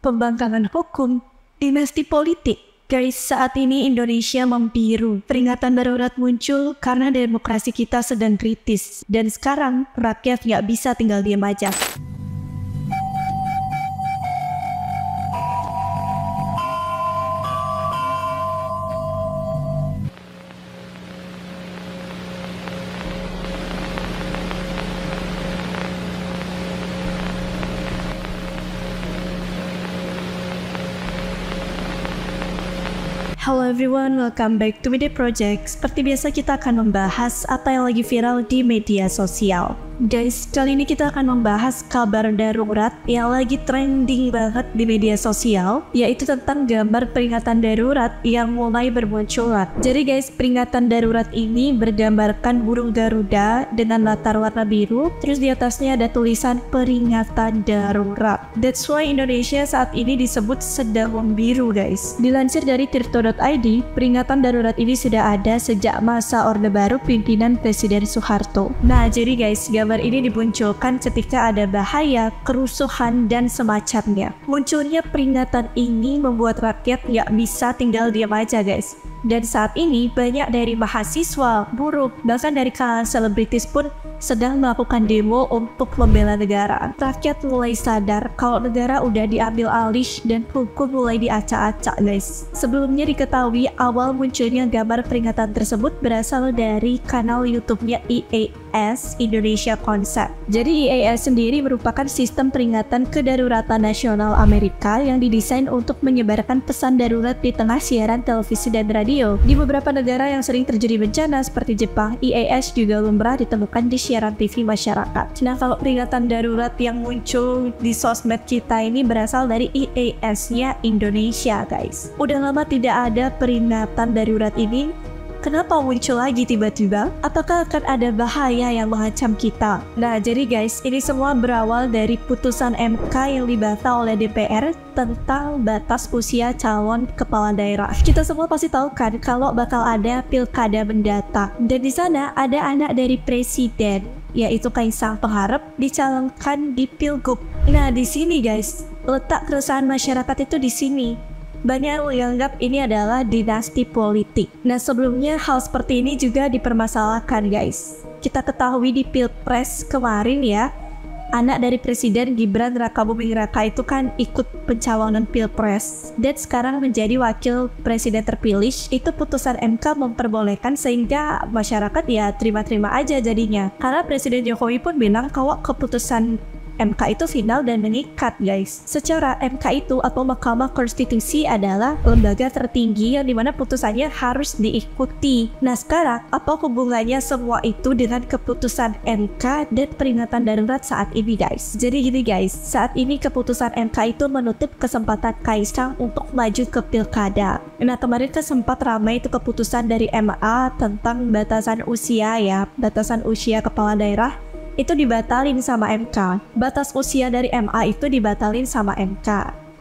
pembangkangan hukum, dinasti politik. Guys, saat ini Indonesia membiru. Peringatan darurat muncul karena demokrasi kita sedang kritis. Dan sekarang rakyat nggak bisa tinggal diam aja. Hello everyone, welcome back to Media Project. Seperti biasa kita akan membahas apa yang lagi viral di media sosial. Guys, kali ini kita akan membahas kabar darurat yang lagi trending banget di media sosial, yaitu tentang gambar peringatan darurat yang mulai bermunculan. Jadi guys, peringatan darurat ini bergambarkan burung Garuda dengan latar warna biru, terus di atasnya ada tulisan peringatan darurat. That's why Indonesia saat ini disebut sedang membiru guys. Dilansir dari tirto.id, peringatan darurat ini sudah ada sejak masa Orde Baru pimpinan Presiden Soeharto. Nah, jadi guys, gambar ini dimunculkan ketika ada bahaya, kerusuhan, dan semacamnya. Munculnya peringatan ini membuat rakyat nggak bisa tinggal diam aja guys. Dan saat ini banyak dari mahasiswa, buruh, bahkan dari kalangan selebritis pun sedang melakukan demo untuk membela negara. Rakyat mulai sadar kalau negara udah diambil alih dan hukum mulai diacak-acak guys. Sebelumnya diketahui awal munculnya gambar peringatan tersebut berasal dari kanal YouTube-nya IAS Indonesia Concept. Jadi IAS sendiri merupakan sistem peringatan kedaruratan nasional Amerika yang didesain untuk menyebarkan pesan darurat di tengah siaran televisi dan radio. Di beberapa negara yang sering terjadi bencana seperti Jepang, IAS juga lumrah ditemukan di siaran TV masyarakat. Nah, kalau peringatan darurat yang muncul di sosmed kita ini berasal dari IAS-nya Indonesia guys. Udah lama tidak ada peringatan darurat ini. Kenapa muncul lagi tiba-tiba? Apakah akan ada bahaya yang mengancam kita? Nah, jadi guys, ini semua berawal dari putusan MK yang dibantah oleh DPR tentang batas usia calon kepala daerah. Kita semua pasti tahu kan kalau bakal ada pilkada mendatang. Dan di sana ada anak dari presiden, yaitu Kaisang Pangarep, dicalonkan di Pilgub. Nah, di sini guys, letak keresahan masyarakat itu di sini. Banyak yang menganggap ini adalah dinasti politik. Nah, sebelumnya hal seperti ini juga dipermasalahkan guys. Kita ketahui di Pilpres kemarin ya, anak dari Presiden Gibran Rakabuming Raka itu kan ikut pencalonan Pilpres dan sekarang menjadi wakil presiden terpilih. Itu putusan MK memperbolehkan sehingga masyarakat ya terima-terima aja jadinya. Karena Presiden Jokowi pun bilang kalau keputusan MK itu final dan mengikat guys. Secara MK itu atau Mahkamah Konstitusi adalah lembaga tertinggi yang dimana putusannya harus diikuti. Nah, sekarang apa hubungannya semua itu dengan keputusan MK dan peringatan darurat saat ini guys? Jadi gini guys, saat ini keputusan MK itu menutup kesempatan Kaisang untuk maju ke pilkada. Nah, kemarin kan sempat ramai itu keputusan dari MA tentang batasan usia ya, batasan usia kepala daerah itu dibatalin sama MK. Batas usia dari MA itu dibatalin sama MK.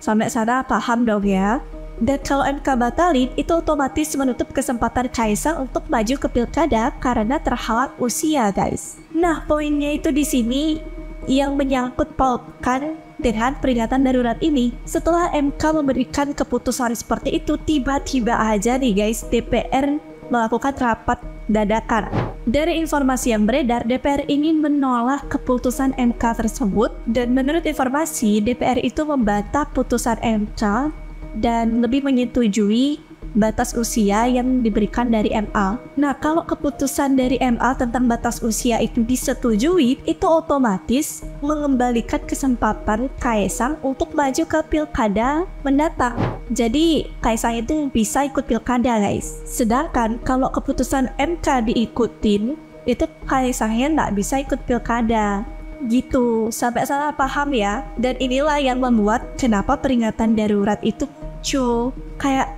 Sampai sana paham dong ya? Dan kalau MK batalin, itu otomatis menutup kesempatan Kaisang untuk maju ke pilkada karena terhalang usia guys. Nah, poinnya itu di sini yang menyangkut pautkan dengan peringatan darurat ini. Setelah MK memberikan keputusan seperti itu, tiba-tiba aja nih guys, DPR melakukan rapat dadakan. Dari informasi yang beredar, DPR ingin menolak keputusan MK tersebut, dan menurut informasi, DPR itu membantah putusan MK dan lebih menyetujui batas usia yang diberikan dari MA. Nah, kalau keputusan dari MA tentang batas usia itu disetujui, itu otomatis mengembalikan kesempatan Kaisang untuk maju ke pilkada mendatang. Jadi Kaisang itu bisa ikut pilkada guys. Sedangkan kalau keputusan MK diikutin, itu Kaisangnya nggak bisa ikut pilkada. Gitu, sampai salah paham ya. Dan inilah yang membuat kenapa peringatan darurat itu muncul. Kayak,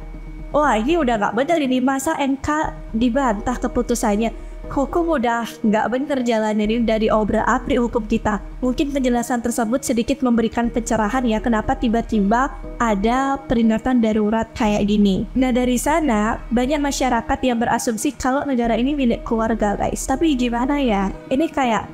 wah ini udah nggak benar ini, masa MK dibantah keputusannya. Hukum udah nggak bener jalannya, ini dari obra-abrik hukum kita. Mungkin penjelasan tersebut sedikit memberikan pencerahan ya kenapa tiba-tiba ada peringatan darurat kayak gini. Nah, dari sana banyak masyarakat yang berasumsi kalau negara ini milik keluarga guys. Tapi gimana ya, ini kayak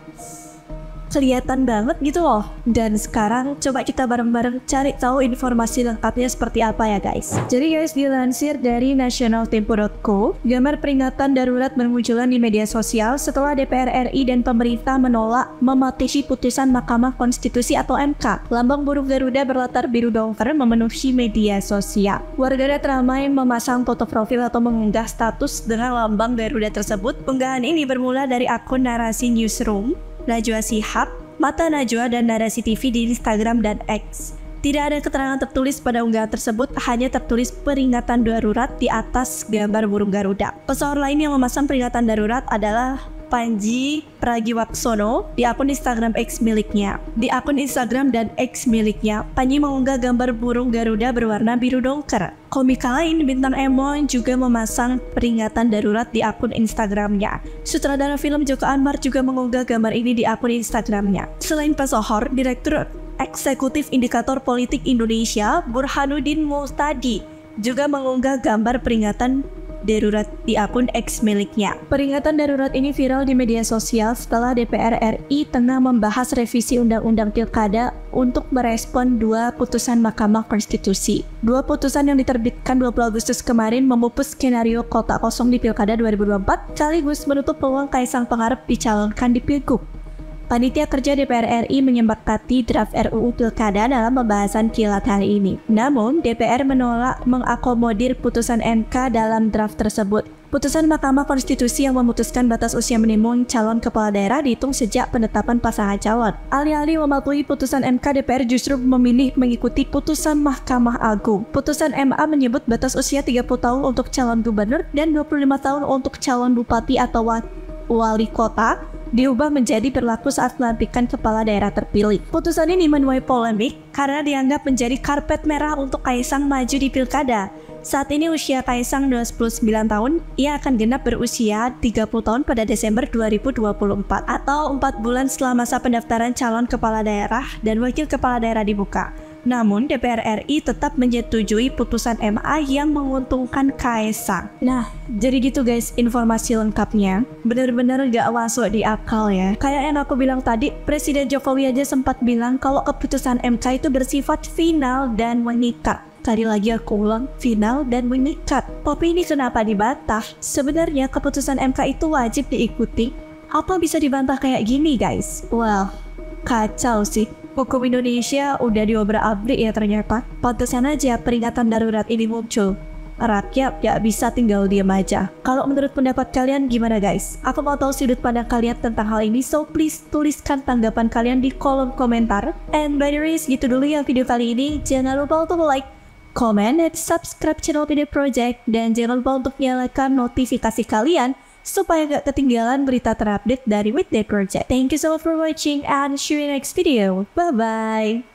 kelihatan banget gitu loh. Dan sekarang coba kita bareng-bareng cari tahu informasi lengkapnya seperti apa ya guys. Jadi guys, dilansir dari nationaltempo.co, gambar peringatan darurat bermunculan di media sosial setelah DPR RI dan pemerintah menolak mematuhi putusan Mahkamah Konstitusi atau MK. Lambang burung Garuda berlatar biru dongker memenuhi media sosial. Warganet ramai memasang foto profil atau mengunggah status dengan lambang Garuda tersebut. Unggahan ini bermula dari akun Narasi Newsroom, Najwa Shihab, Mata Najwa, dan Narasi TV di Instagram dan X. Tidak ada keterangan tertulis pada unggahan tersebut, hanya tertulis peringatan darurat di atas gambar burung Garuda. Pesohor lain yang memasang peringatan darurat adalah Panji Pragiwaksono di akun Instagram X miliknya. Di akun Instagram dan X miliknya, Panji mengunggah gambar burung Garuda berwarna biru dongker. Komika lain, Bintang Emon, juga memasang peringatan darurat di akun Instagramnya. Sutradara film Joko Anwar juga mengunggah gambar ini di akun Instagramnya. Selain pesohor, Direktur Eksekutif Indikator Politik Indonesia, Burhanuddin Muhtadi, juga mengunggah gambar peringatan darurat di akun X miliknya. Peringatan darurat ini viral di media sosial setelah DPR RI tengah membahas revisi Undang-Undang Pilkada untuk merespon dua putusan Mahkamah Konstitusi. Dua putusan yang diterbitkan 20 Agustus kemarin memupus skenario kotak kosong di Pilkada 2024, sekaligus menutup peluang Kaisang Pangarep dicalonkan di Pilgub. Panitia Kerja DPR RI menyepakati draft RUU Pilkada dalam pembahasan kilat hari ini. Namun, DPR menolak mengakomodir putusan MK dalam draft tersebut. Putusan Mahkamah Konstitusi yang memutuskan batas usia minimum calon kepala daerah dihitung sejak penetapan pasangan calon. Alih-alih mematuhi putusan MK, DPR justru memilih mengikuti putusan Mahkamah Agung. Putusan MA menyebut batas usia 30 tahun untuk calon gubernur dan 25 tahun untuk calon bupati atau wali kota diubah menjadi berlaku saat pelantikan kepala daerah terpilih. Putusan ini menuai polemik karena dianggap menjadi karpet merah untuk Kaisang maju di Pilkada. Saat ini usia Kaisang 29 tahun, ia akan genap berusia 30 tahun pada Desember 2024 atau 4 bulan setelah masa pendaftaran calon kepala daerah dan wakil kepala daerah dibuka. Namun, DPR RI tetap menyetujui putusan MA yang menguntungkan Kaisang. Nah, jadi gitu guys informasi lengkapnya. Bener-bener gak masuk di akal ya. Kayak yang aku bilang tadi, Presiden Jokowi aja sempat bilang kalau keputusan MK itu bersifat final dan mengikat. Tadi lagi aku ulang, final dan mengikat. Tapi ini kenapa dibantah? Sebenarnya keputusan MK itu wajib diikuti. Apa bisa dibantah kayak gini guys? Well, kacau sih. Hukum Indonesia udah diobrak-abrik ya ternyata. Pantesan aja peringatan darurat ini muncul. Rakyat gak bisa tinggal diam aja. Kalau menurut pendapat kalian gimana guys? Aku mau tahu sudut pandang kalian tentang hal ini, so please tuliskan tanggapan kalian di kolom komentar. And by the way, segitu dulu ya video kali ini. Jangan lupa untuk like, comment, dan subscribe channel Video Project. Dan jangan lupa untuk nyalakan notifikasi kalian supaya gak ketinggalan berita terupdate dari Weekday Project. Thank you so much for watching and see you in the next video. Bye bye.